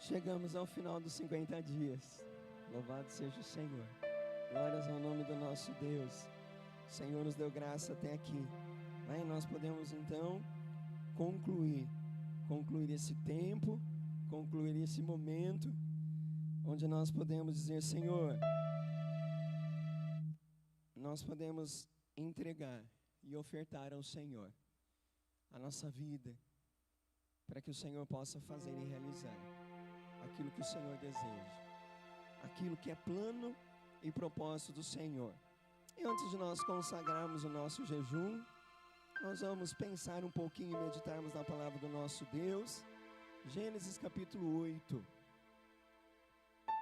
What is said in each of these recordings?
Chegamos ao final dos 50 dias. Louvado seja o Senhor. Glórias ao nome do nosso Deus. O Senhor nos deu graça até aqui. Aí nós podemos então concluir esse tempo, concluir esse momento, onde nós podemos dizer: Senhor, nós podemos entregar e ofertar ao Senhor a nossa vida, para que o Senhor possa fazer e realizar aquilo que o Senhor deseja, aquilo que é plano e propósito do Senhor. E antes de nós consagrarmos o nosso jejum, nós vamos pensar um pouquinho e meditarmos na palavra do nosso Deus. Gênesis capítulo 8.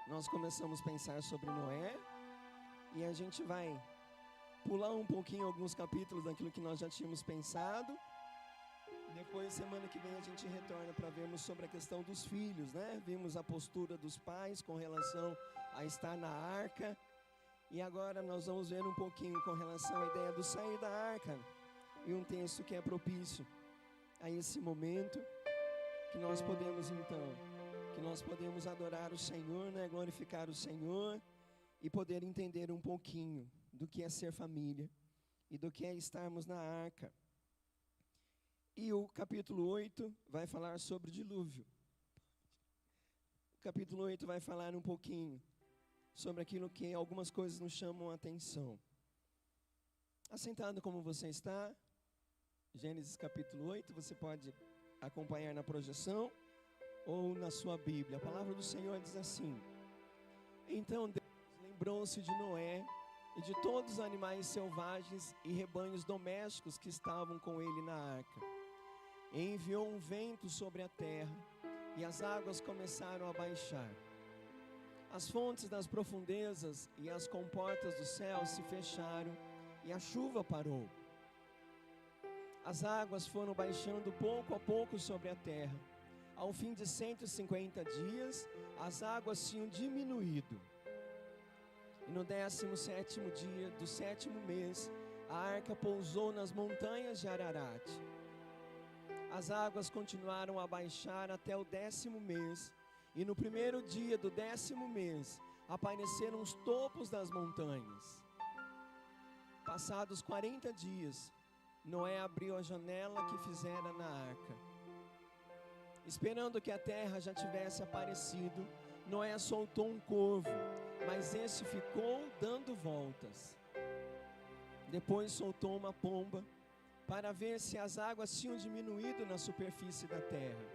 Nós começamos a pensar sobre Noé, e a gente vai pular um pouquinho alguns capítulos daquilo que nós já tínhamos pensado. Depois, semana que vem, a gente retorna para vermos sobre a questão dos filhos, né? Vimos a postura dos pais com relação a estar na arca. E agora nós vamos ver um pouquinho com relação à ideia do sair da arca. E um texto que é propício a esse momento, que nós podemos então, adorar o Senhor, né? Glorificar o Senhor e poder entender um pouquinho do que é ser família e do que é estarmos na arca. E o capítulo 8 vai falar sobre o dilúvio. O capítulo 8 vai falar um pouquinho sobre aquilo que algumas coisas nos chamam a atenção. Assentado como você está, Gênesis capítulo 8, você pode acompanhar na projeção ou na sua Bíblia. A palavra do Senhor diz assim: Então Deus lembrou-se de Noé e de todos os animais selvagens e rebanhos domésticos que estavam com ele na arca. E enviou um vento sobre a terra, e as águas começaram a baixar. As fontes das profundezas e as comportas do céu se fecharam, e a chuva parou. As águas foram baixando pouco a pouco sobre a terra. Ao fim de 150 dias, as águas tinham diminuído. E no 17º dia do 7º mês, a arca pousou nas montanhas de Ararat. As águas continuaram a baixar até o 10º mês, e no primeiro dia do 10º mês, apareceram os topos das montanhas. Passados 40 dias, Noé abriu a janela que fizera na arca. Esperando que a terra já tivesse aparecido, Noé soltou um corvo, mas esse ficou dando voltas. Depois soltou uma pomba, para ver se as águas tinham diminuído na superfície da terra.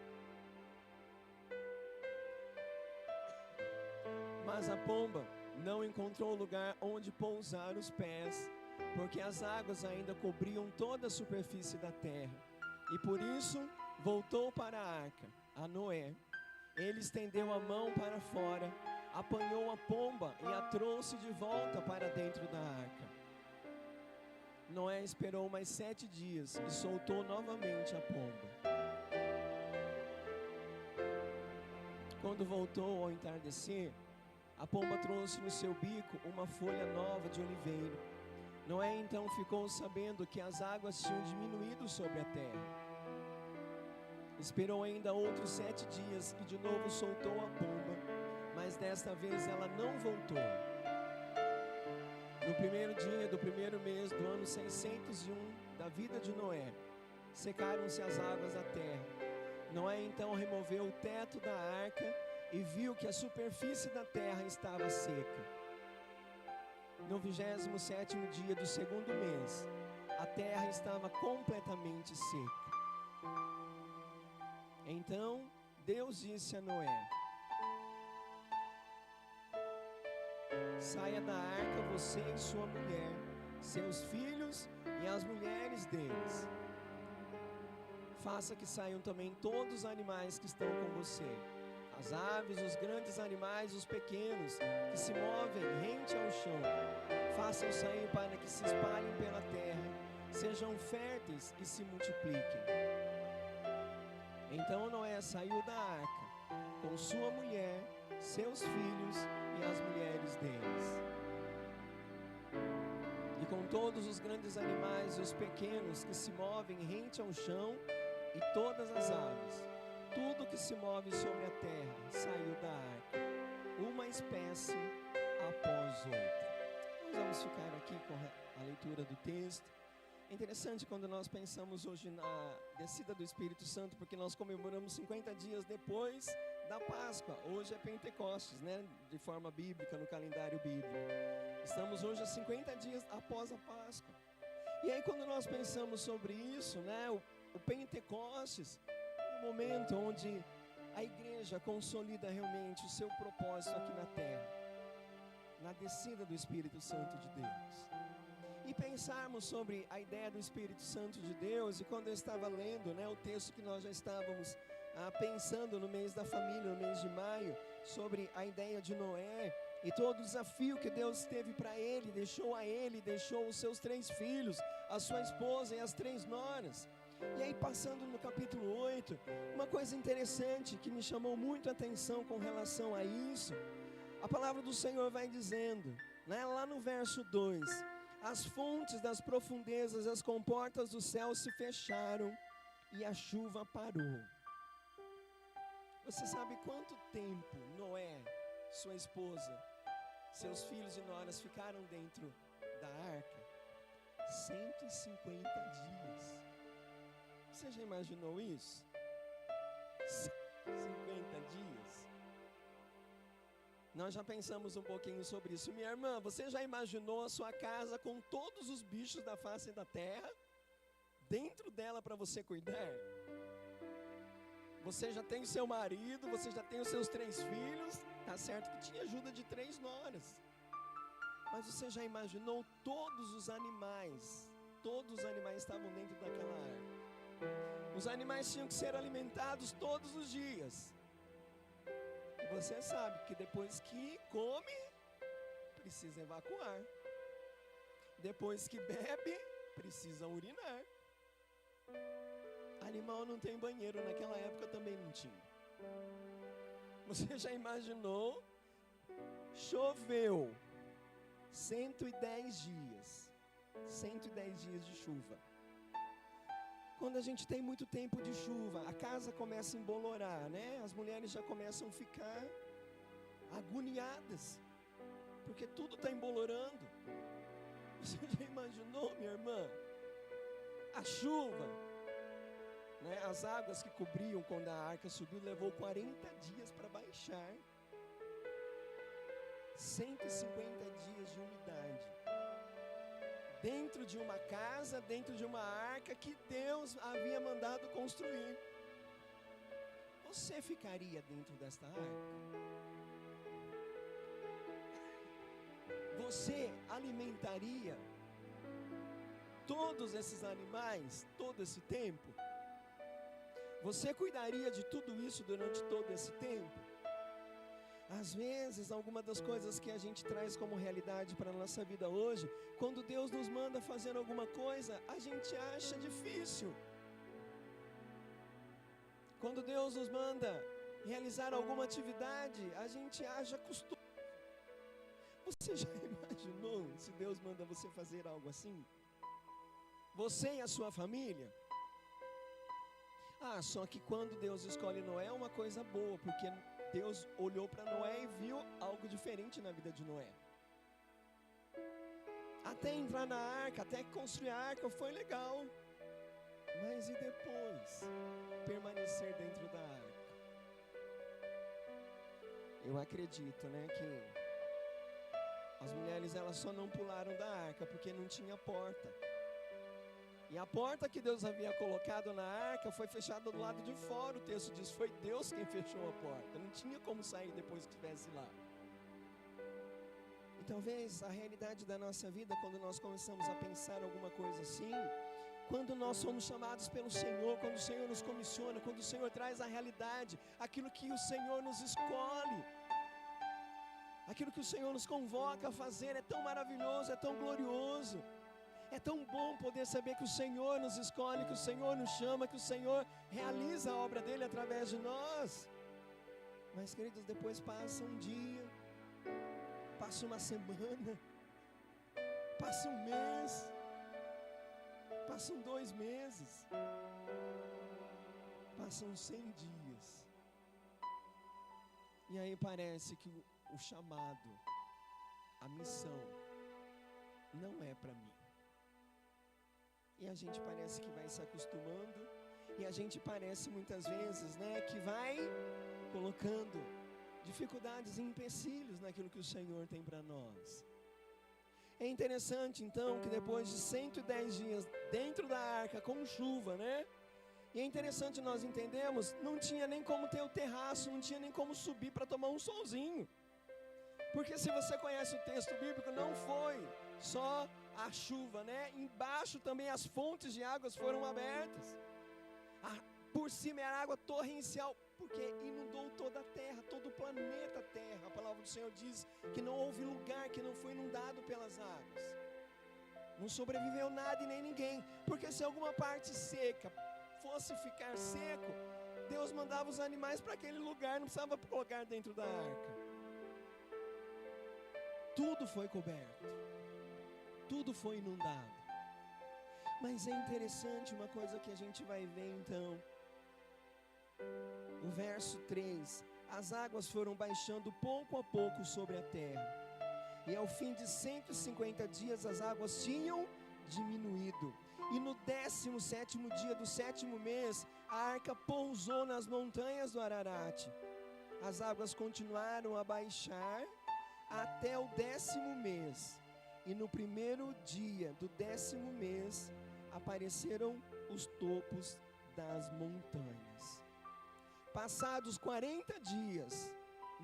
Mas a pomba não encontrou lugar onde pousar os pés, porque as águas ainda cobriam toda a superfície da terra. E por isso voltou para a arca, a Noé. Ele estendeu a mão para fora, apanhou a pomba e a trouxe de volta para dentro da arca. Noé esperou mais 7 dias e soltou novamente a pomba. Quando voltou ao entardecer, a pomba trouxe no seu bico uma folha nova de oliveiro. Noé então ficou sabendo que as águas tinham diminuído sobre a terra. Esperou ainda outros 7 dias e de novo soltou a pomba, mas desta vez ela não voltou. No primeiro dia do primeiro mês do ano 601 da vida de Noé, secaram-se as águas da terra. Noé então removeu o teto da arca e viu que a superfície da terra estava seca. No 27º dia do segundo mês, a terra estava completamente seca. Então Deus disse a Noé: Saia da arca você e sua mulher, seus filhos e as mulheres deles. Faça que saiam também todos os animais que estão com você, as aves, os grandes animais, os pequenos, que se movem rente ao chão. Faça-os sair para que se espalhem pela terra, sejam férteis e se multipliquem. Então Noé saiu da arca, com sua mulher, seus filhos e as mulheres deles, e com todos os grandes animais e os pequenos que se movem rente ao chão, e todas as aves tudo que se move sobre a terra saiu da arca, uma espécie após outra. Nós vamos ficar aqui com a leitura do texto. É interessante quando nós pensamos hoje na descida do Espírito Santo, porque nós comemoramos 50 dias depois da Páscoa. Hoje é Pentecostes, né? De forma bíblica, no calendário bíblico. Estamos hoje a 50 dias após a Páscoa. E aí quando nós pensamos sobre isso, né? O Pentecostes é um momento onde a igreja consolida realmente o seu propósito aqui na terra, na descida do Espírito Santo de Deus. E pensarmos sobre a ideia do Espírito Santo de Deus, e quando eu estava lendo, né, o texto que nós já estávamos pensando no mês da família, no mês de maio, sobre a ideia de Noé, e todo o desafio que Deus teve para ele, deixou os seus 3 filhos, a sua esposa e as 3 noras. E aí passando no capítulo 8, uma coisa interessante que me chamou muito a atenção com relação a isso, a palavra do Senhor vai dizendo, né, lá no verso 2, as fontes das profundezas, as comportas do céu se fecharam e a chuva parou. Você sabe quanto tempo Noé, sua esposa, seus filhos e noras ficaram dentro da arca? 150 dias. Você já imaginou isso? 150 dias. Nós já pensamos um pouquinho sobre isso. Minha irmã, você já imaginou a sua casa com todos os bichos da face da terra dentro dela para você cuidar? Você já tem o seu marido, você já tem os seus 3 filhos. Tá certo que tinha ajuda de 3 noras. Mas você já imaginou todos os animais? Todos os animais estavam dentro daquela arca. Os animais tinham que ser alimentados todos os dias. E você sabe que depois que come, precisa evacuar. Depois que bebe, precisa urinar. Animal não tem banheiro, naquela época também não tinha. Você já imaginou? Choveu 110 dias. 110 dias de chuva. Quando a gente tem muito tempo de chuva, a casa começa a embolorar, né? As mulheres já começam a ficar agoniadas, porque tudo está embolorando. Você já imaginou, minha irmã? A chuva, né? As águas que cobriam quando a arca subiu, levou 40 dias para baixar. 150 dias de umidade. Dentro de uma casa, dentro de uma arca que Deus havia mandado construir. Você ficaria dentro desta arca? Você alimentaria todos esses animais todo esse tempo? Você cuidaria de tudo isso durante todo esse tempo? Às vezes, alguma das coisas que a gente traz como realidade para a nossa vida hoje, quando Deus nos manda fazer alguma coisa, a gente acha difícil. Quando Deus nos manda realizar alguma atividade, a gente acha custoso. Você já imaginou se Deus manda você fazer algo assim? Você e a sua família? Só que quando Deus escolhe Noé é uma coisa boa, porque Deus olhou para Noé e viu algo diferente na vida de Noé. Até entrar na arca, até construir a arca foi legal. Mas e depois? Permanecer dentro da arca. Eu acredito, né, que as mulheres elas só não pularam da arca porque não tinha porta. E a porta que Deus havia colocado na arca foi fechada do lado de fora. O texto diz, foi Deus quem fechou a porta. Não tinha como sair depois que estivesse lá. E talvez a realidade da nossa vida, quando nós começamos a pensar alguma coisa assim, quando nós somos chamados pelo Senhor, quando o Senhor nos comissiona, quando o Senhor traz a realidade, aquilo que o Senhor nos escolhe, aquilo que o Senhor nos convoca a fazer é tão maravilhoso, é tão glorioso. É tão bom poder saber que o Senhor nos escolhe, que o Senhor nos chama, que o Senhor realiza a obra dele através de nós. Mas, queridos, depois passa um dia, passa uma semana, passa um mês, passam 2 meses. Passam 100 dias. E aí parece que o chamado, a missão, não é para mim. E a gente parece que vai se acostumando. E a gente parece muitas vezes, que vai colocando dificuldades e empecilhos naquilo que o Senhor tem para nós. É interessante então que depois de 110 dias dentro da arca com chuva, E é interessante nós entendemos, não tinha nem como ter o terraço, não tinha nem como subir para tomar um solzinho. Porque se você conhece o texto bíblico, não foi só a chuva, Embaixo também as fontes de águas foram abertas. Por cima era água torrencial, porque inundou toda a terra, todo o planeta Terra. A palavra do Senhor diz que não houve lugar que não foi inundado pelas águas. Não sobreviveu nada e nem ninguém, porque se alguma parte seca fosse ficar seco, Deus mandava os animais para aquele lugar, não precisava colocar dentro da arca. Tudo foi coberto, tudo foi inundado. Mas é interessante uma coisa que a gente vai ver então. O verso 3: as águas foram baixando pouco a pouco sobre a terra, e ao fim de 150 dias as águas tinham diminuído. E no 17º dia do 7º mês, a arca pousou nas montanhas do Ararat. As águas continuaram a baixar até o 10º mês. E no primeiro dia do 10º mês, apareceram os topos das montanhas. Passados 40 dias,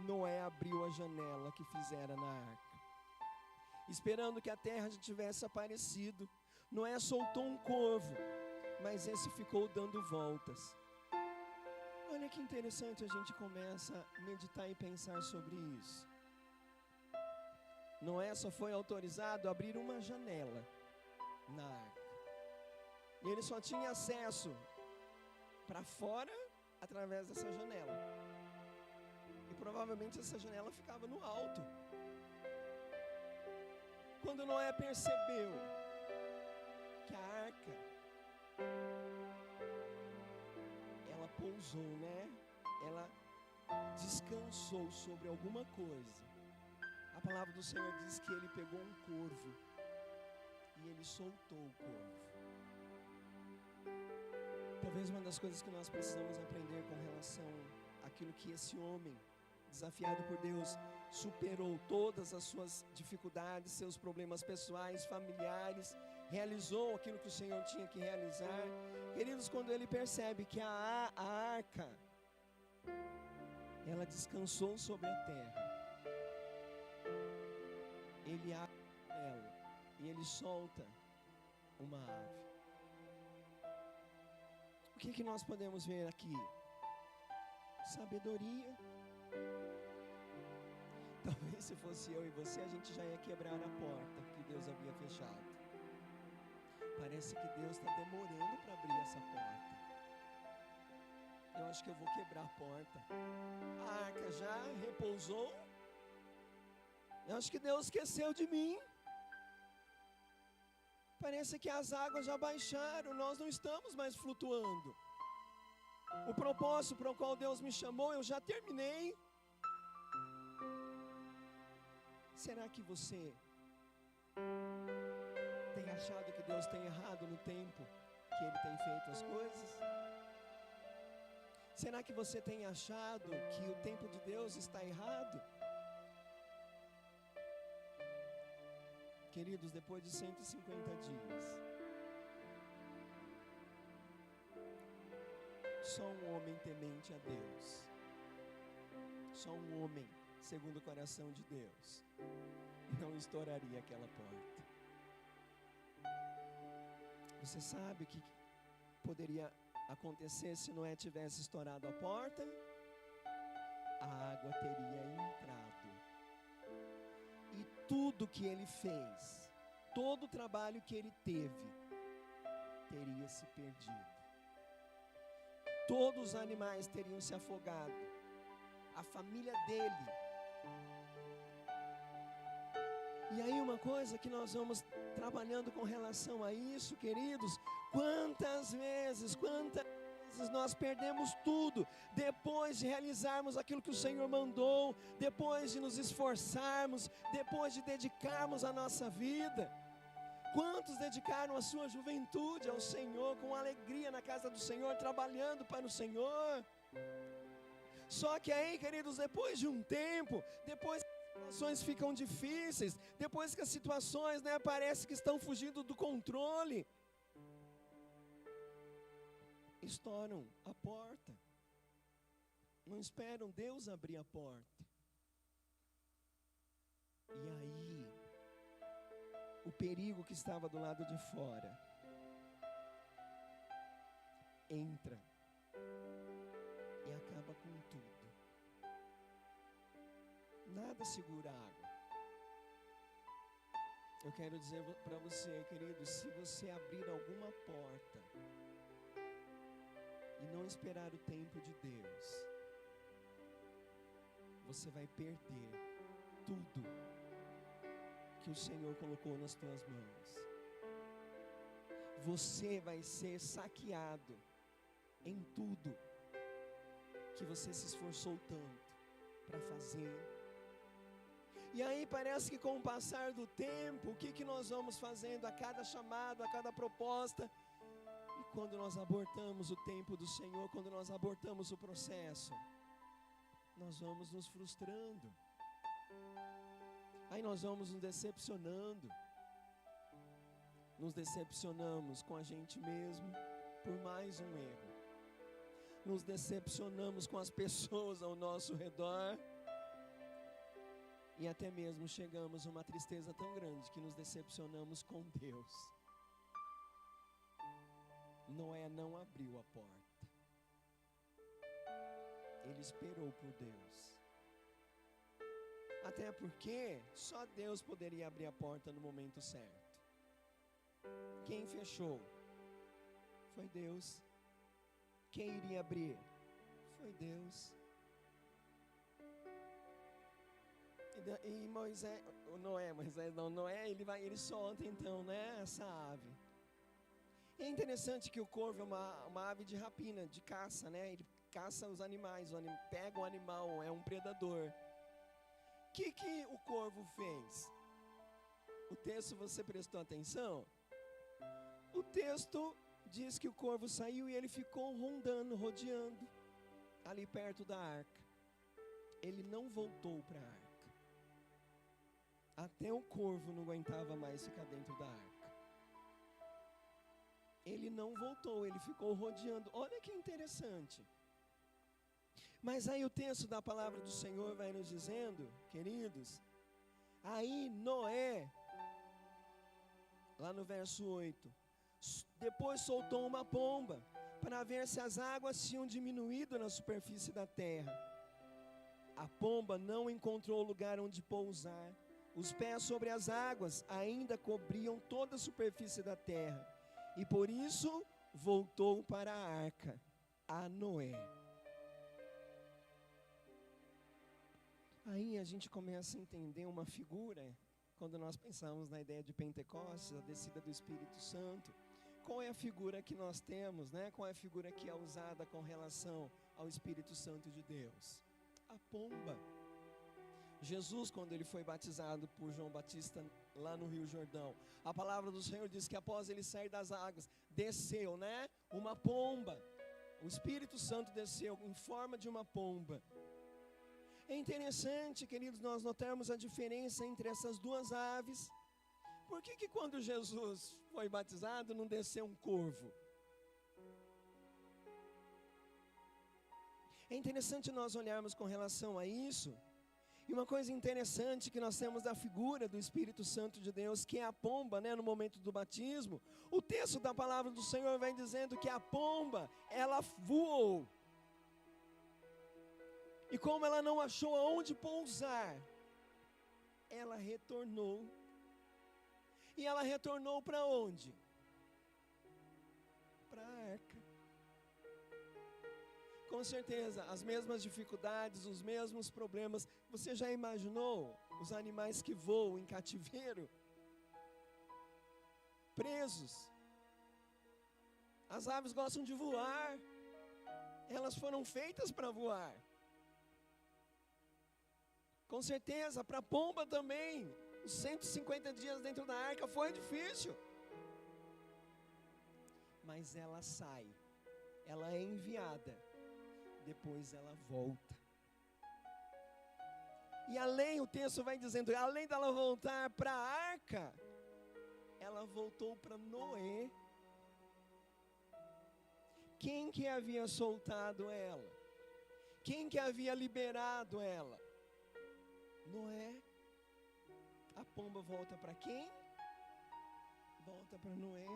Noé abriu a janela que fizera na arca. Esperando que a terra já tivesse aparecido, Noé soltou um corvo, mas esse ficou dando voltas. Olha que interessante, a gente começa a meditar e pensar sobre isso. Noé só foi autorizado a abrir uma janela na arca. E ele só tinha acesso para fora através dessa janela. E provavelmente essa janela ficava no alto. Quando Noé percebeu que a arca, ela pousou, ela descansou sobre alguma coisa. A palavra do Senhor diz que ele pegou um corvo e ele soltou o corvo. Talvez uma das coisas que nós precisamos aprender com relação àquilo que esse homem, desafiado por Deus, superou todas as suas dificuldades, seus problemas pessoais, familiares, realizou aquilo que o Senhor tinha que realizar. Queridos, quando ele percebe que a arca, ela descansou sobre a terra, ele abre ela e ele solta uma ave. O que nós podemos ver aqui? Sabedoria. Talvez se fosse eu e você, a gente já ia quebrar a porta que Deus havia fechado. Parece que Deus está demorando para abrir essa porta. Eu acho que eu vou quebrar a porta. A arca já repousou. Eu acho que Deus esqueceu de mim. Parece que as águas já baixaram, nós não estamos mais flutuando. O propósito para o qual Deus me chamou, eu já terminei. Será que você tem achado que Deus tem errado no tempo que Ele tem feito as coisas? Será que você tem achado que o tempo de Deus está errado? Queridos, depois de 150 dias, só um homem temente a Deus, só um homem segundo o coração de Deus, não estouraria aquela porta. Você sabe o que poderia acontecer se Noé tivesse estourado a porta? A água teria entrado. E tudo que ele fez, todo o trabalho que ele teve, teria se perdido. Todos os animais teriam se afogado. A família dele. E aí uma coisa que nós vamos trabalhando com relação a isso, queridos, quantas vezes vezes nós perdemos tudo depois de realizarmos aquilo que o Senhor mandou, depois de nos esforçarmos, depois de dedicarmos a nossa vida. Quantos dedicaram a sua juventude ao Senhor com alegria na casa do Senhor, trabalhando para o Senhor? Só que aí, queridos, depois de um tempo, depois que as situações ficam difíceis, depois que as situações, parece que estão fugindo do controle, estouram a porta. Não esperam Deus abrir a porta. E aí, o perigo que estava do lado de fora entra e acaba com tudo. Nada segura a água. Eu quero dizer para você, querido, se você abrir alguma porta e não esperar o tempo de Deus, você vai perder tudo que o Senhor colocou nas tuas mãos. Você vai ser saqueado em tudo que você se esforçou tanto para fazer. E aí parece que com o passar do tempo, o que nós vamos fazendo a cada chamado, a cada proposta? E quando nós abortamos o tempo do Senhor, quando nós abortamos o processo, nós vamos nos frustrando. Aí nós vamos nos decepcionando. Nos decepcionamos com a gente mesmo por mais um erro. Nos decepcionamos com as pessoas ao nosso redor. E até mesmo chegamos a uma tristeza tão grande que nos decepcionamos com Deus. Noé não abriu a porta. Ele esperou por Deus. Até porque só Deus poderia abrir a porta no momento certo. Quem fechou? Foi Deus. Quem iria abrir? Foi Deus. E Noé, ele solta então, essa ave. É interessante que o corvo é uma ave de rapina, de caça, Ele caça os animais, pega um animal, é um predador. O que o corvo fez? O texto, você prestou atenção? O texto diz que o corvo saiu e ele ficou rodeando ali perto da arca. Ele não voltou para a arca. Até o corvo não aguentava mais ficar dentro da arca. Ele não voltou, ele ficou rodeando. Olha que interessante. Mas aí o texto da palavra do Senhor vai nos dizendo, queridos, aí Noé, lá no verso 8, depois soltou uma pomba, para ver se as águas tinham diminuído na superfície da terra. A pomba não encontrou lugar onde pousar, os pés sobre as águas ainda cobriam toda a superfície da terra, e por isso voltou para a arca, a Noé. Aí a gente começa a entender uma figura, quando nós pensamos na ideia de Pentecostes, a descida do Espírito Santo. Qual é a figura que nós temos, Qual é a figura que é usada com relação ao Espírito Santo de Deus? A pomba. Jesus, quando ele foi batizado por João Batista lá no Rio Jordão, a palavra do Senhor diz que após ele sair das águas, desceu, uma pomba. O Espírito Santo desceu em forma de uma pomba. É interessante, queridos, nós notarmos a diferença entre essas duas aves. Por que quando Jesus foi batizado não desceu um corvo? É interessante nós olharmos com relação a isso. E uma coisa interessante que nós temos da figura do Espírito Santo de Deus, que é a pomba, no momento do batismo. O texto da palavra do Senhor vem dizendo que a pomba, ela voou. E como ela não achou aonde pousar, ela retornou. E ela retornou para onde? Para a arca. Com certeza, as mesmas dificuldades, os mesmos problemas. Você já imaginou os animais que voam em cativeiro? Presos. As aves gostam de voar. Elas foram feitas para voar. Com certeza, para a pomba também. Os 150 dias dentro da arca foi difícil. Mas ela sai. Ela é enviada. Depois ela volta. E além, o texto vai dizendo, além dela voltar para a arca, ela voltou para Noé. Quem que havia soltado ela? Quem que havia liberado ela? Noé. A pomba volta para quem? Volta para Noé.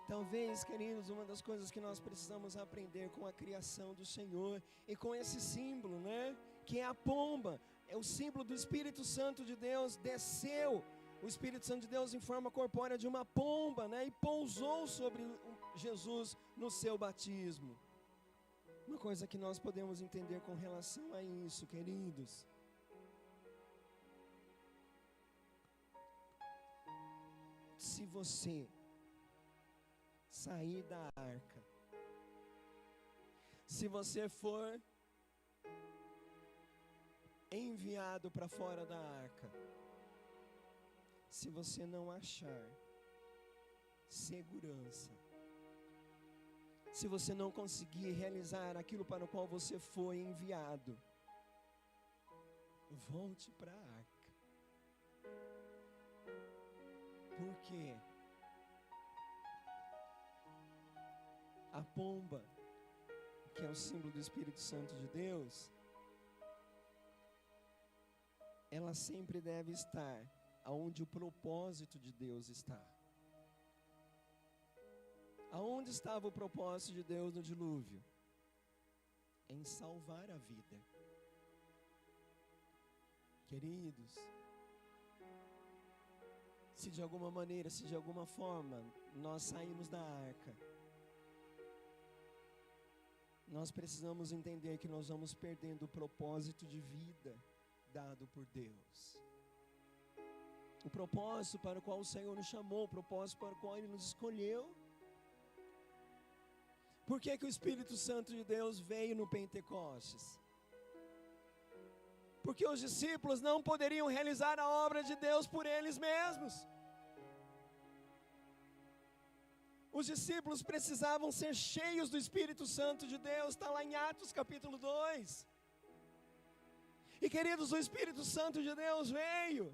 Talvez, queridos, uma das coisas que nós precisamos aprender com a criação do Senhor e com esse símbolo, né? Que é a pomba, é o símbolo do Espírito Santo de Deus, desceu o Espírito Santo de Deus em forma corpórea de uma pomba, né? E pousou sobre Jesus no seu batismo. Uma coisa que nós podemos entender com relação a isso, queridos. Se você sair da arca, se você for enviado para fora da arca, se você não achar segurança, se você não conseguir realizar aquilo para o qual você foi enviado, volte para a arca. Por quê? A pomba, que é o símbolo do Espírito Santo de Deus, ela sempre deve estar aonde o propósito de Deus está. Aonde estava o propósito de Deus no dilúvio? Em salvar a vida. Queridos, se de alguma maneira, se de alguma forma nós saímos da arca, nós precisamos entender que nós vamos perdendo o propósito de vida dado por Deus. O propósito para o qual o Senhor nos chamou, o propósito para o qual Ele nos escolheu. Por que que o Espírito Santo de Deus veio no Pentecostes? Porque os discípulos não poderiam realizar a obra de Deus por eles mesmos. Os discípulos precisavam ser cheios do Espírito Santo de Deus, está lá em Atos capítulo 2. E queridos, o Espírito Santo de Deus veio.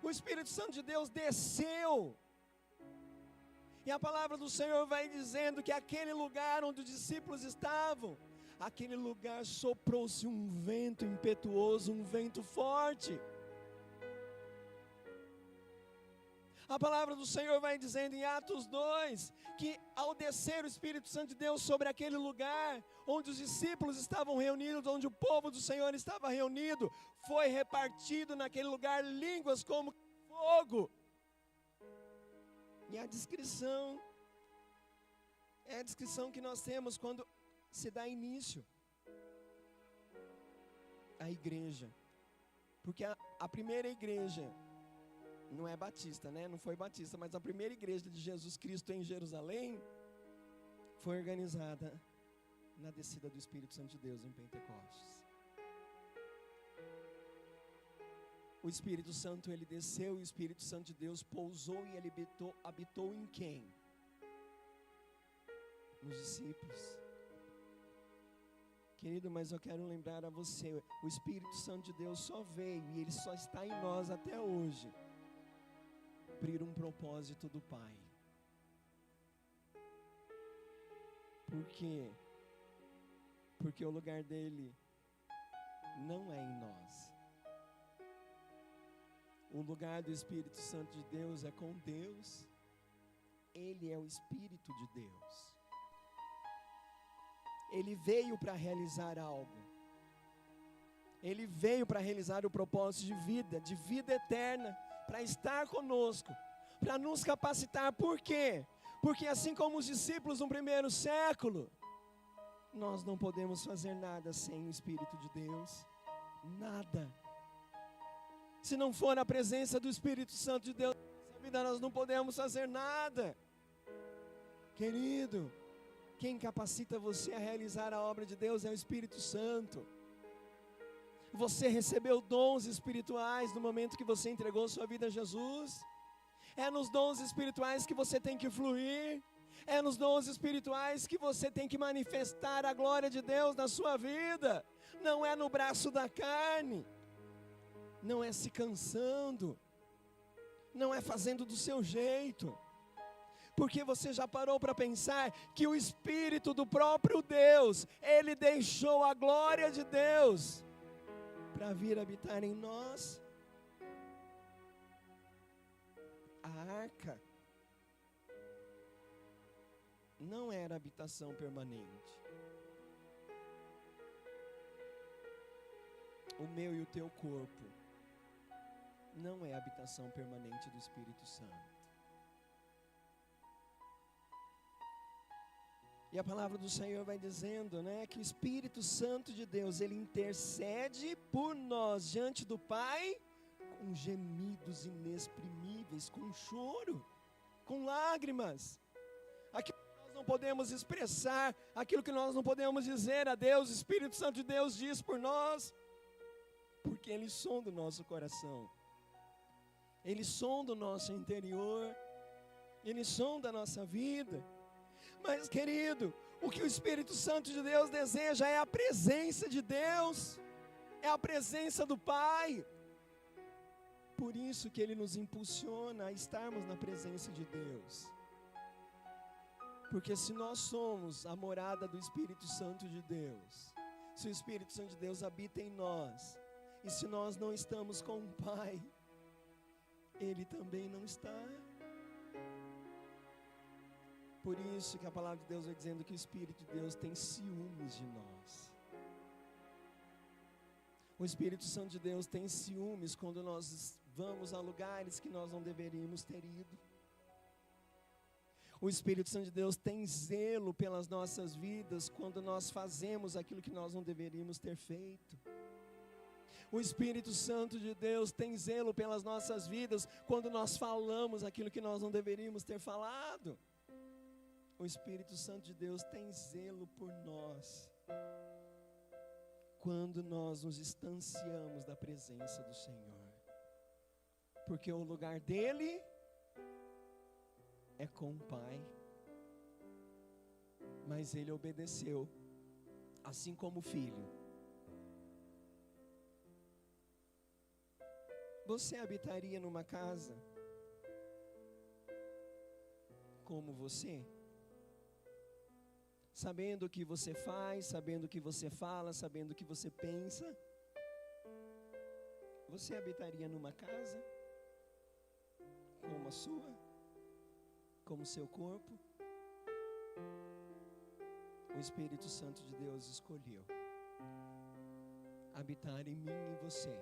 O Espírito Santo de Deus desceu. E a palavra do Senhor vai dizendo que aquele lugar onde os discípulos estavam, aquele lugar soprou-se um vento impetuoso, um vento forte. A palavra do Senhor vai dizendo em Atos 2, que ao descer o Espírito Santo de Deus sobre aquele lugar, onde os discípulos estavam reunidos, onde o povo do Senhor estava reunido, foi repartido naquele lugar línguas como fogo. E a descrição, é a descrição que nós temos quando se dá início à igreja. Porque a primeira igreja, não é batista, né? Não foi batista, mas a primeira igreja de Jesus Cristo em Jerusalém foi organizada na descida do Espírito Santo de Deus em Pentecostes. O Espírito Santo, ele desceu, o Espírito Santo de Deus pousou e ele habitou em quem? Nos discípulos. Querido, mas eu quero lembrar a você, o Espírito Santo de Deus só veio e ele só está em nós até hoje, cumprir um propósito do Pai. Por quê? Porque o lugar dele não é em nós. O lugar do Espírito Santo de Deus é com Deus. Ele é o Espírito de Deus. Ele veio para realizar algo. Ele veio para realizar o propósito de vida eterna, para estar conosco, para nos capacitar. Por quê? Porque assim como os discípulos no primeiro século, nós não podemos fazer nada sem o Espírito de Deus. Nada. Se não for a presença do Espírito Santo de Deus na nossa vida, nós não podemos fazer nada. Querido, Quem capacita você a realizar a obra de Deus é o Espírito Santo. Você recebeu dons espirituais no momento que você entregou sua vida a Jesus. É nos dons espirituais que você tem que fluir. É nos dons espirituais que você tem que manifestar a glória de Deus na sua vida. Não é no braço da carne. Não é se cansando. Não é fazendo do seu jeito. Porque você já parou para pensar que o Espírito do próprio Deus, Ele deixou a glória de Deus para vir habitar em nós? A arca não era habitação permanente. O meu e o teu corpo não é habitação permanente do Espírito Santo. E a palavra do Senhor vai dizendo, que o Espírito Santo de Deus, Ele intercede por nós diante do Pai, com gemidos inexprimíveis, com choro, com lágrimas. Aquilo que nós não podemos expressar, aquilo que nós não podemos dizer a Deus, o Espírito Santo de Deus diz por nós, porque Ele sonda o nosso coração, Ele sonda o nosso interior, Ele sonda a nossa vida. Mas, querido, o que o Espírito Santo de Deus deseja é a presença de Deus, é a presença do Pai. Por isso que Ele nos impulsiona a estarmos na presença de Deus. Porque se nós somos a morada do Espírito Santo de Deus, se o Espírito Santo de Deus habita em nós, e se nós não estamos com o Pai, Ele também não está. Por isso que a palavra de Deus vai dizendo que o Espírito de Deus tem ciúmes de nós. O Espírito Santo de Deus tem ciúmes quando nós vamos a lugares que nós não deveríamos ter ido. O Espírito Santo de Deus tem zelo pelas nossas vidas quando nós fazemos aquilo que nós não deveríamos ter feito. O Espírito Santo de Deus tem zelo pelas nossas vidas quando nós falamos aquilo que nós não deveríamos ter falado. O Espírito Santo de Deus tem zelo por nós quando nós nos distanciamos da presença do Senhor, porque o lugar dele é com o Pai, mas ele obedeceu, assim como o Filho. Você habitaria numa casa como você? Sabendo o que você faz, sabendo o que você fala, sabendo o que você pensa? Você habitaria numa casa como a sua, como o seu corpo? O Espírito Santo de Deus escolheu habitar em mim e em você,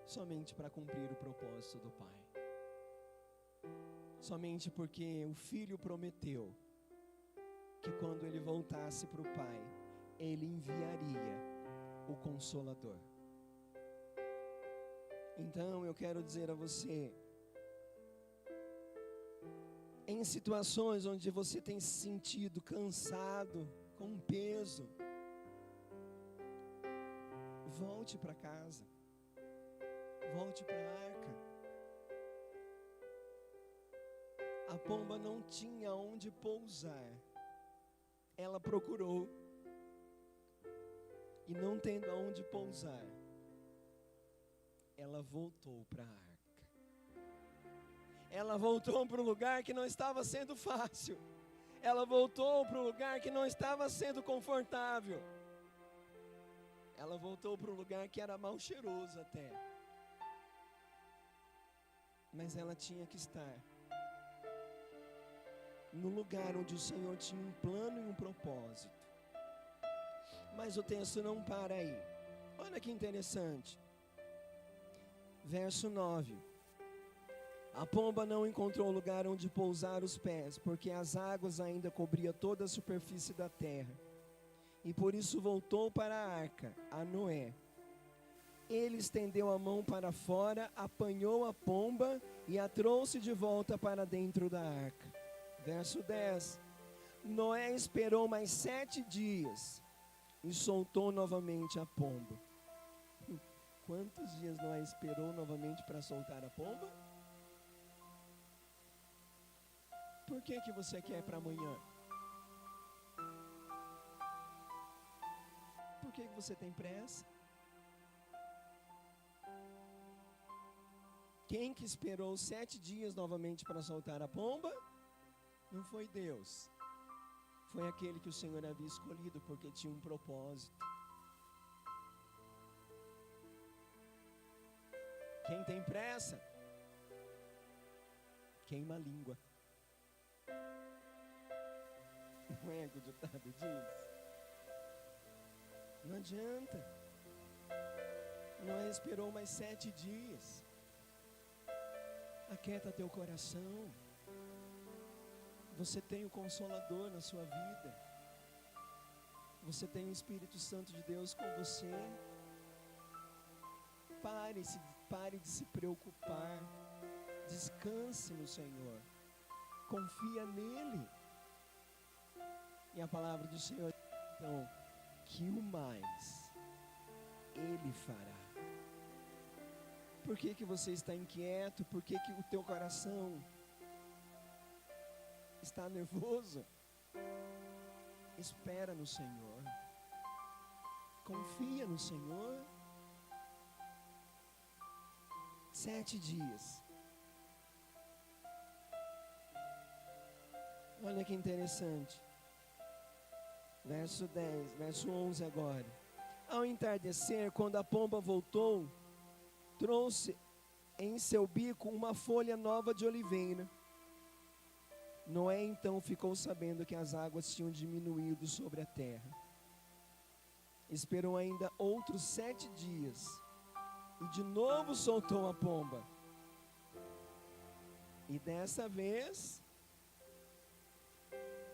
somente para cumprir o propósito do Pai. Somente porque o Filho prometeu que quando ele voltasse para o Pai, ele enviaria o Consolador. Então eu quero dizer a você, em situações onde você tem se sentido cansado, com peso, volte para casa, volte para a arca. A pomba não tinha onde pousar. Ela procurou, e não tendo aonde pousar, ela voltou para a arca. Ela voltou para um lugar que não estava sendo fácil. Ela voltou para um lugar que não estava sendo confortável. Ela voltou para um lugar que era mal cheiroso até. Mas ela tinha que estar no lugar onde o Senhor tinha um plano e um propósito. Mas o texto não para aí. Olha que interessante. Verso 9. A pomba não encontrou lugar onde pousar os pés, porque as águas ainda cobriam toda a superfície da terra. E por isso voltou para a arca, a Noé. Ele estendeu a mão para fora, apanhou a pomba e a trouxe de volta para dentro da arca. Verso 10. Noé esperou mais 7 dias e soltou novamente a pomba. Quantos dias Noé esperou novamente para soltar a pomba? Por que você quer para amanhã? Por que você tem pressa? Quem que esperou 7 dias novamente para soltar a pomba? Não foi Deus. Foi aquele que o Senhor havia escolhido, porque tinha um propósito. Quem tem pressa, queima a língua. Não é que o ditado diz? Não adianta. Noé esperou mais 7 dias. Aquieta teu coração. Você tem o Consolador na sua vida. Você tem o Espírito Santo de Deus com você. Pare de se preocupar. Descanse no Senhor. Confia nele. E a palavra do Senhor, então, que o mais Ele fará. Por que você está inquieto? Por que o teu coração está nervoso? Espera no Senhor. Confia no Senhor. 7 dias. Olha que interessante. Verso 10, verso 11 agora. Ao entardecer, quando a pomba voltou, trouxe em seu bico uma folha nova de oliveira. Noé então ficou sabendo que as águas tinham diminuído sobre a terra. Esperou ainda outros 7 dias e de novo soltou a pomba. E dessa vez,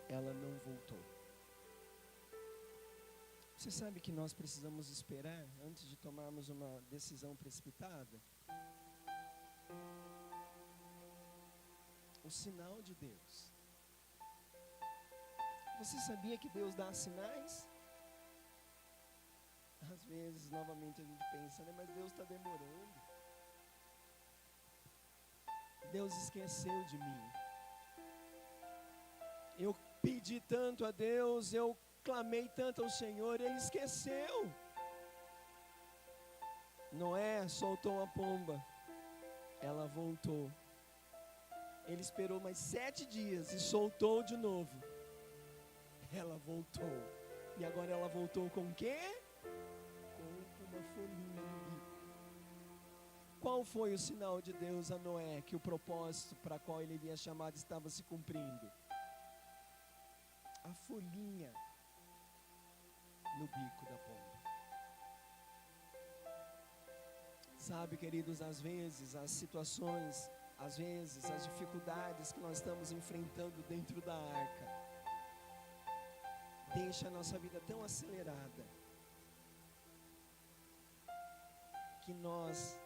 ela não voltou. Você sabe que nós precisamos esperar antes de tomarmos uma decisão precipitada? O sinal de Deus. Você sabia que Deus dá sinais? Às vezes, novamente, a gente pensa, né? Mas Deus está demorando. Deus esqueceu de mim. Eu pedi tanto a Deus, eu clamei tanto ao Senhor, Ele esqueceu. Noé soltou a pomba, ela voltou. Ele esperou mais 7 dias e soltou de novo. Ela voltou. E agora ela voltou com o quê? Com uma folhinha no bico. Qual foi o sinal de Deus a Noé que o propósito para qual ele havia chamado estava se cumprindo? A folhinha no bico da pomba. Sabe, queridos, às vezes as situações, às vezes as dificuldades que nós estamos enfrentando dentro da arca deixa a nossa vida tão acelerada que nós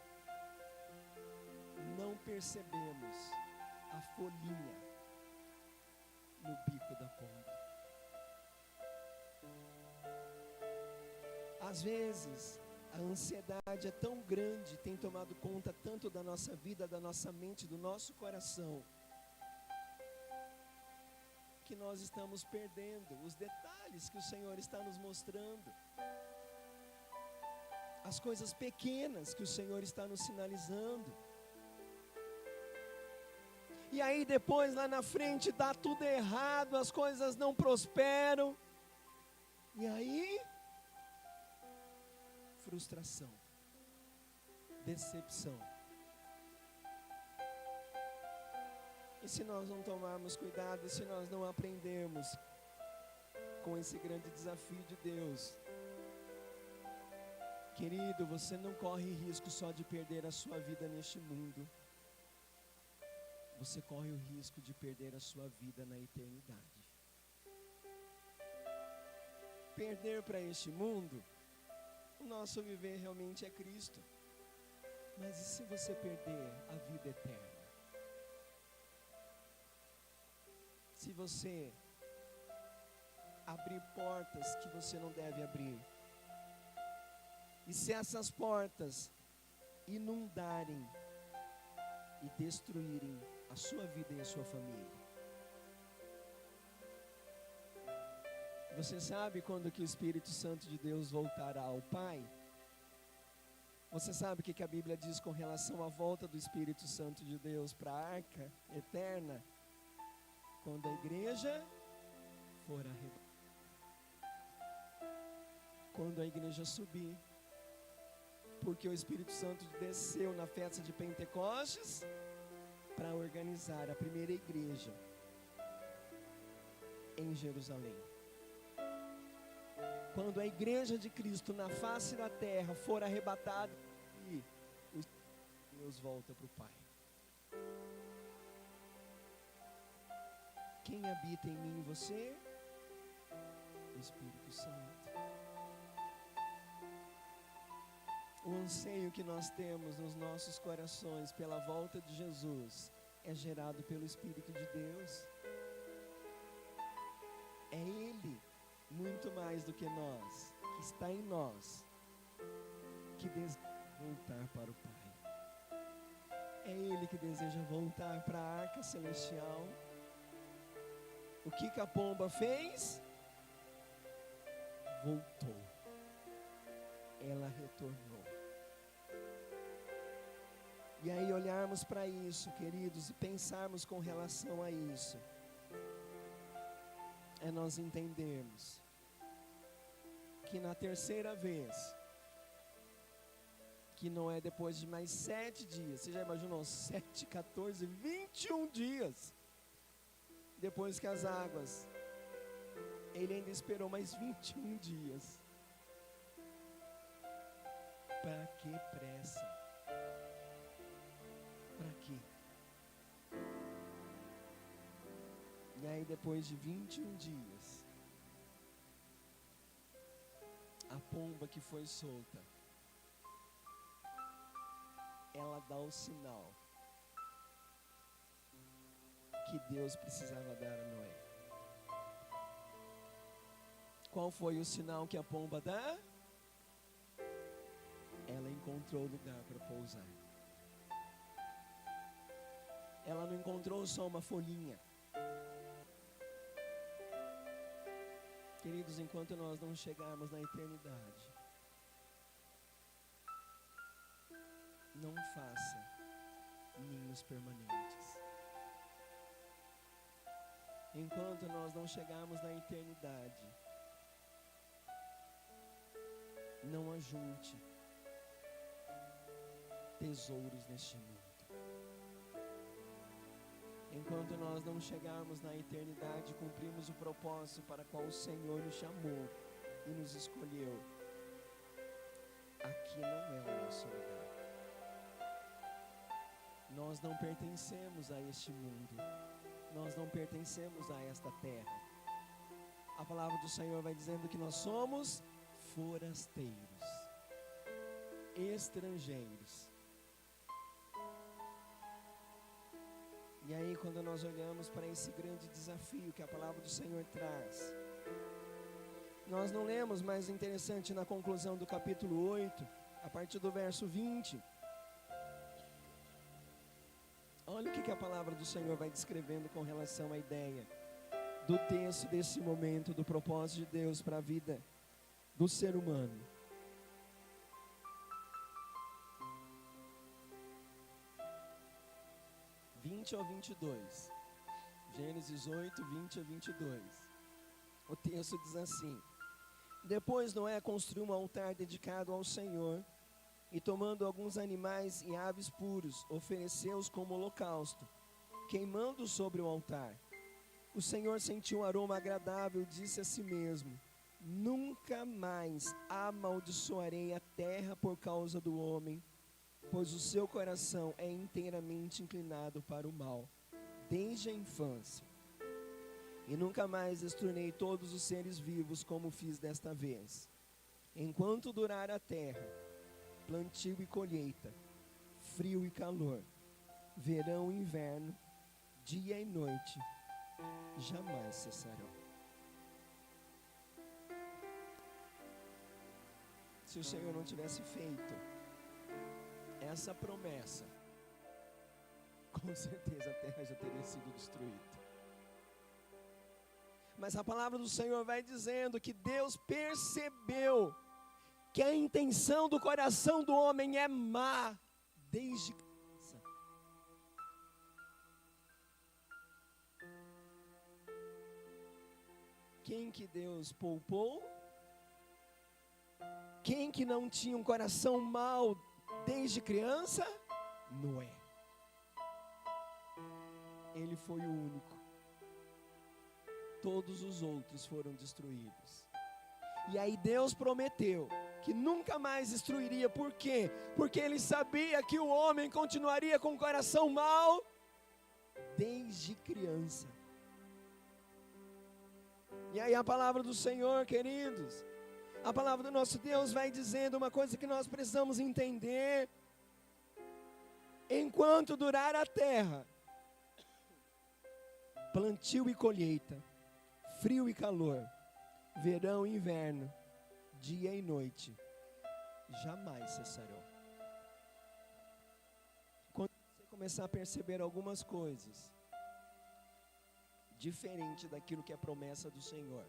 não percebemos a folhinha no bico da pomba. Às vezes, a ansiedade é tão grande, tem tomado conta tanto da nossa vida, da nossa mente, do nosso coração, que nós estamos perdendo os detalhes que o Senhor está nos mostrando, as coisas pequenas que o Senhor está nos sinalizando. E aí depois lá na frente dá tudo errado, as coisas não prosperam. E aí, frustração, decepção. E se nós não tomarmos cuidado, se nós não aprendermos com esse grande desafio de Deus, querido, você não corre risco só de perder a sua vida neste mundo. Você corre o risco de perder a sua vida na eternidade. Perder para este mundo, o nosso viver realmente é Cristo. Mas e se você perder a vida eterna? Se você abrir portas que você não deve abrir. E se essas portas inundarem e destruírem a sua vida e a sua família. Você sabe quando que o Espírito Santo de Deus voltará ao Pai? Você sabe o que a Bíblia diz com relação à volta do Espírito Santo de Deus para a arca eterna? Quando a igreja for arrebatada. Quando a igreja subir. Porque o Espírito Santo desceu na festa de Pentecostes para organizar a primeira igreja em Jerusalém. Quando a igreja de Cristo na face da terra for arrebatada, e o Espírito de Deus volta para o Pai. Quem habita em mim e você? O Espírito Santo. O anseio que nós temos nos nossos corações pela volta de Jesus é gerado pelo Espírito de Deus. É Ele, muito mais do que nós, que está em nós, que deseja voltar para o Pai. É Ele que deseja voltar para a arca celestial. O que a pomba fez? Voltou. Ela retornou. E aí olharmos para isso, queridos, e pensarmos com relação a isso, é nós entendermos que na terceira vez, que não é depois de mais 7 dias, você já imaginou? 7, 14, 21 dias, depois que as águas, ele ainda esperou mais 21 dias. Para que pressa? Para quê? E aí depois de 21 dias, a pomba que foi solta, ela dá o sinal que Deus precisava dar a Noé. Qual foi o sinal que a pomba dá? Ela encontrou lugar para pousar. Ela não encontrou só uma folhinha. Queridos, enquanto nós não chegarmos na eternidade, não faça ninhos permanentes. Enquanto nós não chegarmos na eternidade, não ajunte tesouros neste mundo. Enquanto nós não chegarmos na eternidade, cumprimos o propósito para qual o Senhor nos chamou e nos escolheu. Aqui não é o nosso lugar. Nós não pertencemos a este mundo. Nós não pertencemos a esta terra. A palavra do Senhor vai dizendo que nós somos forasteiros, estrangeiros. E aí, quando nós olhamos para esse grande desafio que a palavra do Senhor traz, nós não lemos, mas interessante, na conclusão do capítulo 8, a partir do verso 20, olha o que a palavra do Senhor vai descrevendo com relação à ideia do texto desse momento, do propósito de Deus para a vida do ser humano. Ao 22, Gênesis 8, 20 a 22, o texto diz assim: Depois Noé construiu um altar dedicado ao Senhor, e tomando alguns animais e aves puros, ofereceu-os como holocausto, queimando-os sobre o altar. O Senhor sentiu um aroma agradável e disse a si mesmo: Nunca mais amaldiçoarei a terra por causa do homem, pois o seu coração é inteiramente inclinado para o mal, desde a infância. E nunca mais destruirei todos os seres vivos como fiz desta vez. Enquanto durar a terra, plantio e colheita, frio e calor, verão e inverno, dia e noite, jamais cessarão. se o Senhor não tivesse feito essa promessa, com certeza a terra já teria sido destruída. Mas a palavra do Senhor vai dizendo que Deus percebeu que a intenção do coração do homem é má desde criança. Quem que Deus poupou? Quem que não tinha um coração mau desde criança? Noé. Ele foi o único. Todos os outros foram destruídos. E aí Deus prometeu que nunca mais destruiria. Por quê? Porque Ele sabia que o homem continuaria com o coração mau desde criança. E aí a palavra do Senhor, queridos, a palavra do nosso Deus vai dizendo uma coisa que nós precisamos entender. Enquanto durar a terra, plantio e colheita, frio e calor, verão e inverno, dia e noite, jamais cessarão. Quando você começar a perceber algumas coisas diferente daquilo que é promessa do Senhor,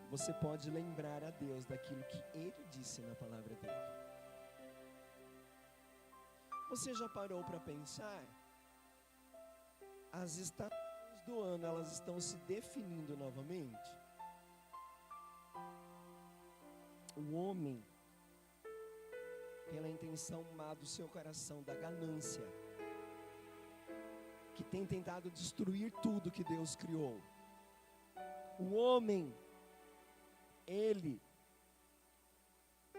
você pode lembrar a Deus daquilo que Ele disse na palavra dele. Você já parou para pensar? As estações do ano, elas estão se definindo novamente. O homem, pela intenção má do seu coração, da ganância, que tem tentado destruir tudo que Deus criou. O homem, ele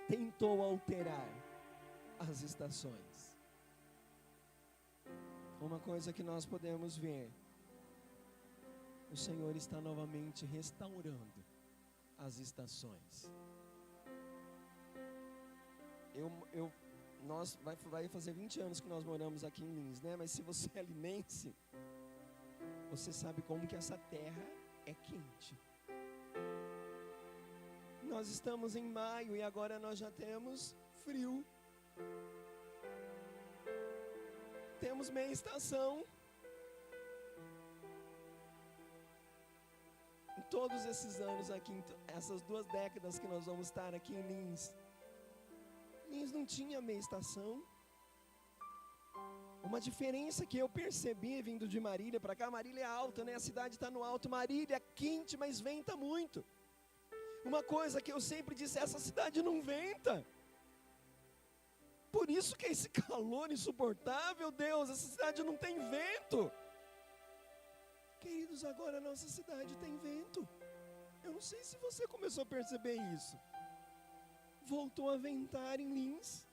tentou alterar as estações. Uma coisa que nós podemos ver, o Senhor está novamente restaurando as estações. Vai fazer 20 anos que nós moramos aqui em Lins, né? Mas se você é linense, você sabe como que essa terra é quente. Nós estamos em maio e agora nós já temos frio. Temos meia estação. Em todos esses anos aqui, essas 2 décadas que nós vamos estar aqui em Lins, Lins não tinha meia estação. Uma diferença que eu percebi vindo de Marília para cá, Marília é alta, né? A cidade está no alto, Marília é quente, mas venta muito. Uma coisa que eu sempre disse, essa cidade não venta. Por isso que é esse calor insuportável, Deus, essa cidade não tem vento. Queridos, agora a nossa cidade tem vento. Eu não sei se você começou a perceber isso. Voltou a ventar em Lins.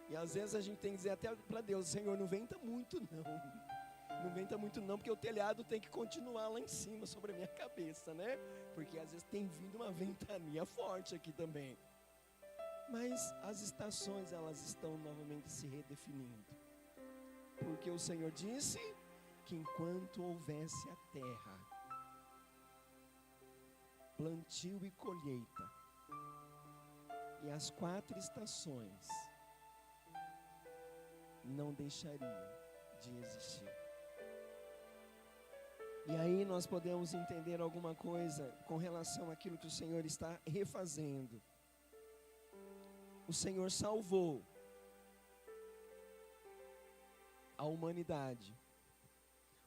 E às vezes a gente tem que dizer até para Deus, Senhor, não venta muito não. Não venta muito não, porque o telhado tem que continuar lá em cima sobre a minha cabeça, né? Porque às vezes tem vindo uma ventania forte aqui também. Mas as estações, elas estão novamente se redefinindo. Porque o Senhor disse que enquanto houvesse a terra, plantio e colheita, e as 4 estações não deixariam de existir. E aí nós podemos entender alguma coisa com relação àquilo que o Senhor está refazendo. O Senhor salvou a humanidade.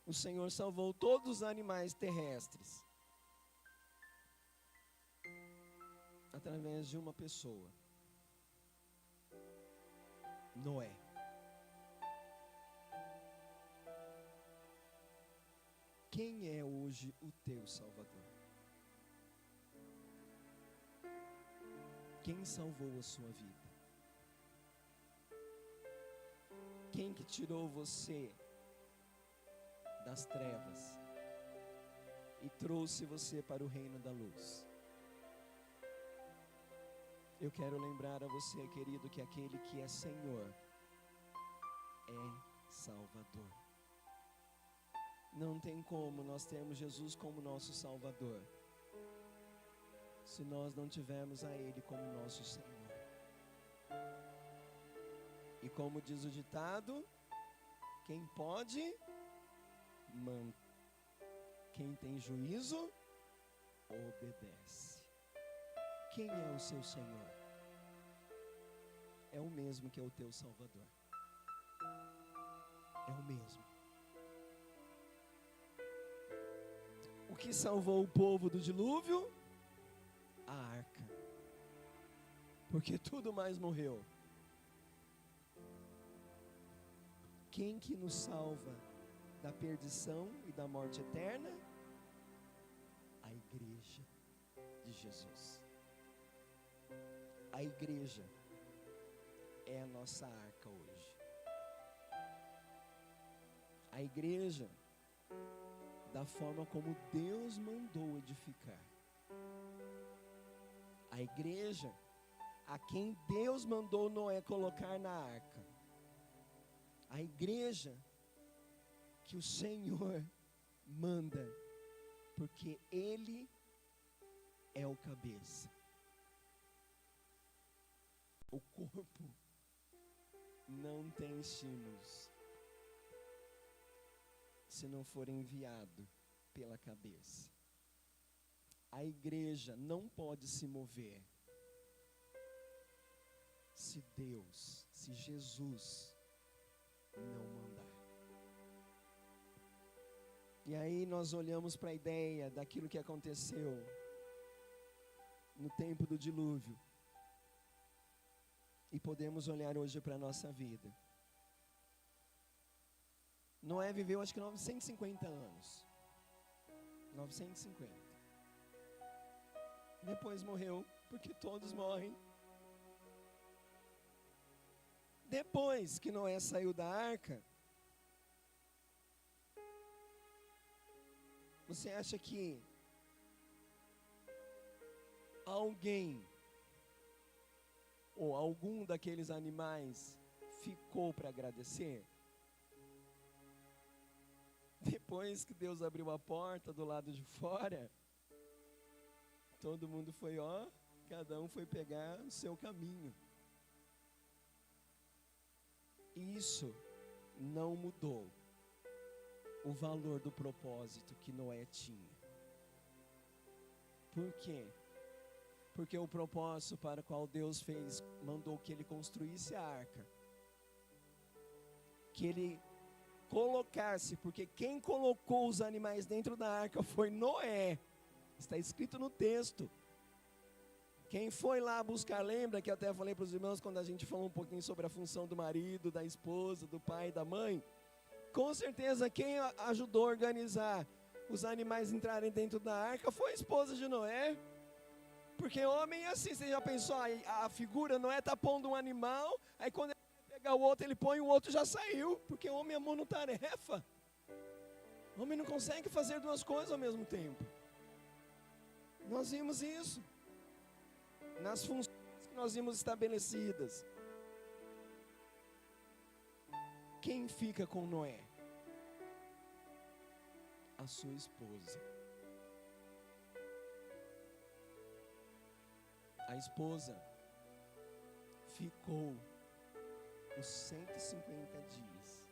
O Senhor salvou todos os animais terrestres através de uma pessoa, Noé. Quem é hoje o teu Salvador? Quem salvou a sua vida? Quem que tirou você das trevas e trouxe você para o reino da luz? Eu quero lembrar a você, querido, que aquele que é Senhor é Salvador. Não tem como nós termos Jesus como nosso Salvador se nós não tivermos a Ele como nosso Senhor. E como diz o ditado, quem pode, manda. Quem tem juízo, obedece. Quem é o seu Senhor? É o mesmo que é o teu Salvador. É o mesmo. O que salvou o povo do dilúvio? A arca. Porque tudo mais morreu. Quem que nos salva da perdição e da morte eterna? A igreja de Jesus. A igreja é a nossa arca hoje. A igreja, da forma como Deus mandou edificar. A igreja, a quem Deus mandou Noé colocar na arca. A igreja que o Senhor manda, porque Ele é o cabeça. O corpo não tem estímulos se não for enviado pela cabeça. A igreja não pode se mover se Deus, se Jesus não mandar. E aí nós olhamos para a ideia daquilo que aconteceu no tempo do dilúvio e podemos olhar hoje para a nossa vida. Noé viveu acho que 950 anos. 950. Depois morreu, porque todos morrem. Depois que Noé saiu da arca, você acha que alguém ou algum daqueles animais ficou para agradecer? Depois que Deus abriu a porta do lado de fora, todo mundo foi, cada um foi pegar o seu caminho. Isso não mudou o valor do propósito que Noé tinha. Por quê? Porque o propósito para o qual Deus mandou que ele construísse a arca, que ele colocasse, porque quem colocou os animais dentro da arca foi Noé, está escrito no texto. Quem foi lá buscar, lembra que eu até falei para os irmãos quando a gente falou um pouquinho sobre a função do marido, da esposa, do pai e da mãe? Com certeza quem ajudou a organizar os animais entrarem dentro da arca foi a esposa de Noé. Porque homem é assim, você já pensou, a figura, Noé está pondo um animal, aí quando ele vai pegar o outro, ele põe, o outro já saiu, porque o homem é monotarefa. O homem não consegue fazer duas coisas ao mesmo tempo. Nós vimos isso nas funções que nós vimos estabelecidas. Quem fica com Noé? A sua esposa. A esposa ficou os 150 dias.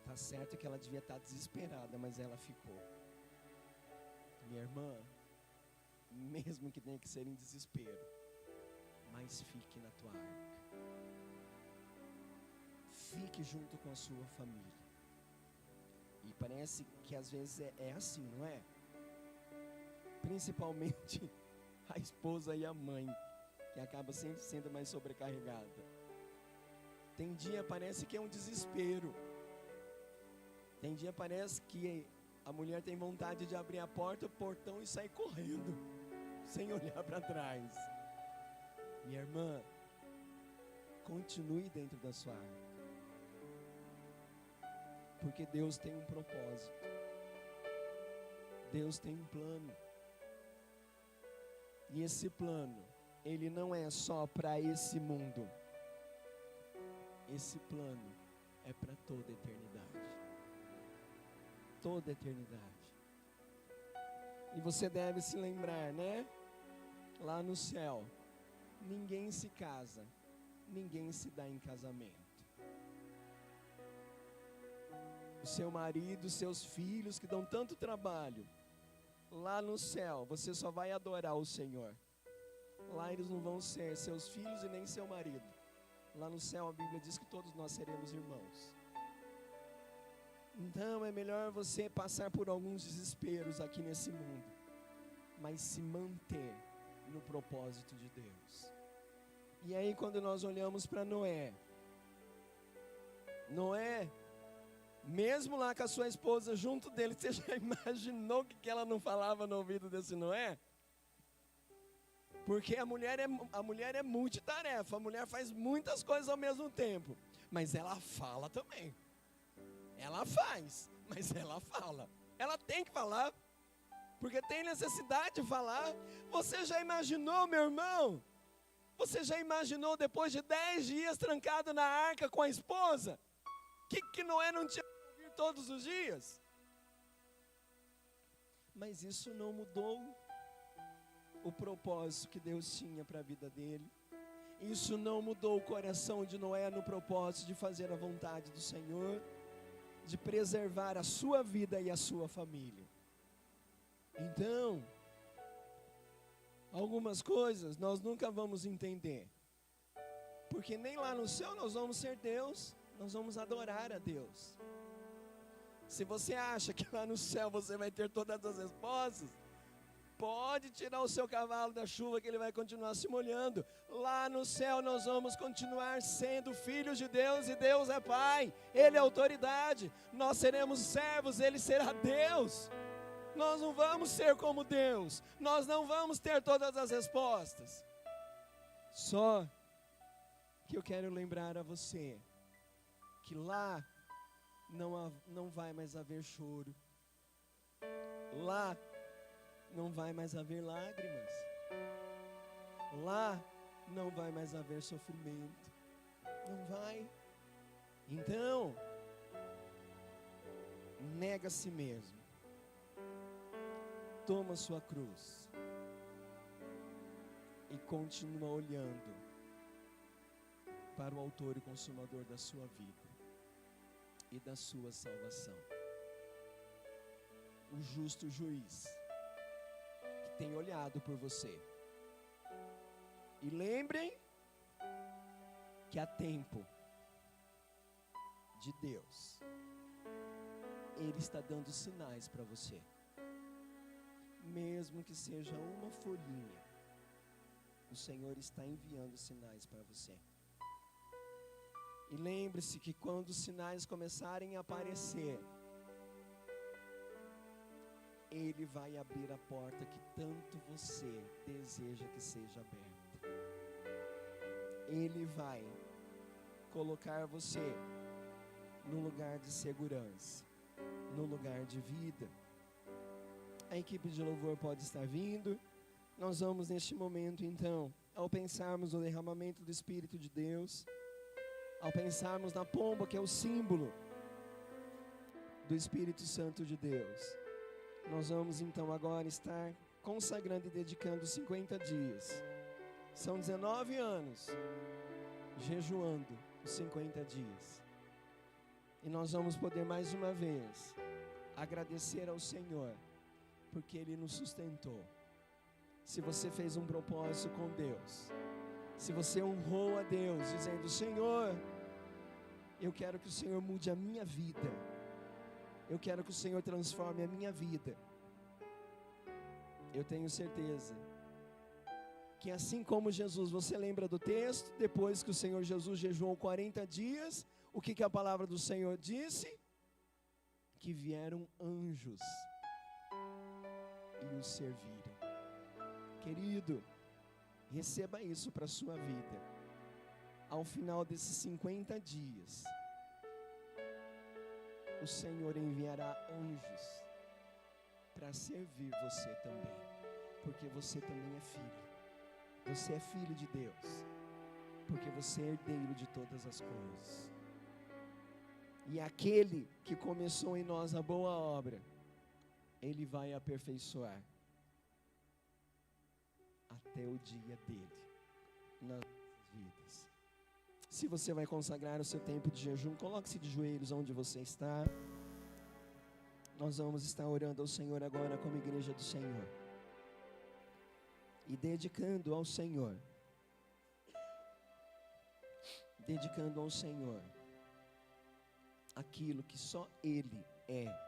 Tá certo que ela devia estar desesperada, mas ela ficou. Minha irmã, mesmo que tenha que ser em desespero, mas fique na tua arca. Fique junto com a sua família. E parece que às vezes é assim, não é? Principalmente a esposa e a mãe, que acaba sempre sendo mais sobrecarregada. Tem dia parece que é um desespero. Tem dia parece que a mulher tem vontade de abrir a porta, o portão e sair correndo, sem olhar para trás. Minha irmã, continue dentro da sua arca. Porque Deus tem um propósito. Deus tem um plano. E esse plano, ele não é só para esse mundo. Esse plano é para toda a eternidade. Toda a eternidade. E você deve se lembrar, né? Lá no céu, ninguém se casa, ninguém se dá em casamento. O seu marido, os seus filhos que dão tanto trabalho, lá no céu, você só vai adorar o Senhor. Lá eles não vão ser seus filhos e nem seu marido. Lá no céu a Bíblia diz que todos nós seremos irmãos. Então é melhor você passar por alguns desesperos aqui nesse mundo, mas se manter no propósito de Deus. E aí quando nós olhamos para Noé, mesmo lá com a sua esposa junto dele, você já imaginou que ela não falava no ouvido desse Noé? Porque a mulher é multitarefa, a mulher faz muitas coisas ao mesmo tempo, mas ela fala também. Ela faz, mas ela fala. Ela tem que falar, porque tem necessidade de falar. Você já imaginou, meu irmão? Você já imaginou depois de 10 dias trancado na arca com a esposa? Que Noé não tinha que ouvir todos os dias? Mas isso não mudou o propósito que Deus tinha para a vida dele. Isso não mudou o coração de Noé no propósito de fazer a vontade do Senhor, de preservar a sua vida e a sua família. Então, algumas coisas nós nunca vamos entender, porque nem lá no céu nós vamos ser Deus, nós vamos adorar a Deus. Se você acha que lá no céu você vai ter todas as respostas, pode tirar o seu cavalo da chuva que ele vai continuar se molhando. Lá no céu nós vamos continuar sendo filhos de Deus, e Deus é Pai, Ele é autoridade. Nós seremos servos, Ele será Deus. Nós não vamos ser como Deus, nós não vamos ter todas as respostas. Só que eu quero lembrar a você que lá não vai mais haver choro, lá não vai mais haver lágrimas, lá não vai mais haver sofrimento, não vai. Então, nega a si mesmo, toma sua cruz e continua olhando para o autor e consumador da sua vida e da sua salvação, o justo juiz que tem olhado por você. E lembrem que há tempo de Deus, Ele está dando sinais para você, mesmo que seja uma folhinha, o Senhor está enviando sinais para você. E lembre-se que quando os sinais começarem a aparecer, Ele vai abrir a porta que tanto você deseja que seja aberta. Ele vai colocar você no lugar de segurança, no lugar de vida. A equipe de louvor pode estar vindo. Nós vamos neste momento então, ao pensarmos no derramamento do Espírito de Deus, ao pensarmos na pomba que é o símbolo do Espírito Santo de Deus, nós vamos então agora estar consagrando e dedicando 50 dias. São 19 anos jejuando os 50 dias. E nós vamos poder mais uma vez agradecer ao Senhor, porque Ele nos sustentou. Se você fez um propósito com Deus, se você honrou a Deus, dizendo: Senhor, eu quero que o Senhor mude a minha vida, eu quero que o Senhor transforme a minha vida, eu tenho certeza que assim como Jesus, você lembra do texto, depois que o Senhor Jesus jejuou 40 dias, o que a palavra do Senhor disse? Que vieram anjos e os serviram. Querido, receba isso para a sua vida. Ao final desses 50 dias, o Senhor enviará anjos para servir você também, porque você também é filho. Você é filho de Deus, porque você é herdeiro de todas as coisas. E aquele que começou em nós a boa obra, Ele vai aperfeiçoar até o dia dele nas nossas vidas. Se você vai consagrar o seu tempo de jejum, coloque-se de joelhos onde você está. Nós vamos estar orando ao Senhor agora como igreja do Senhor. E dedicando ao Senhor. Dedicando ao Senhor aquilo que só Ele é.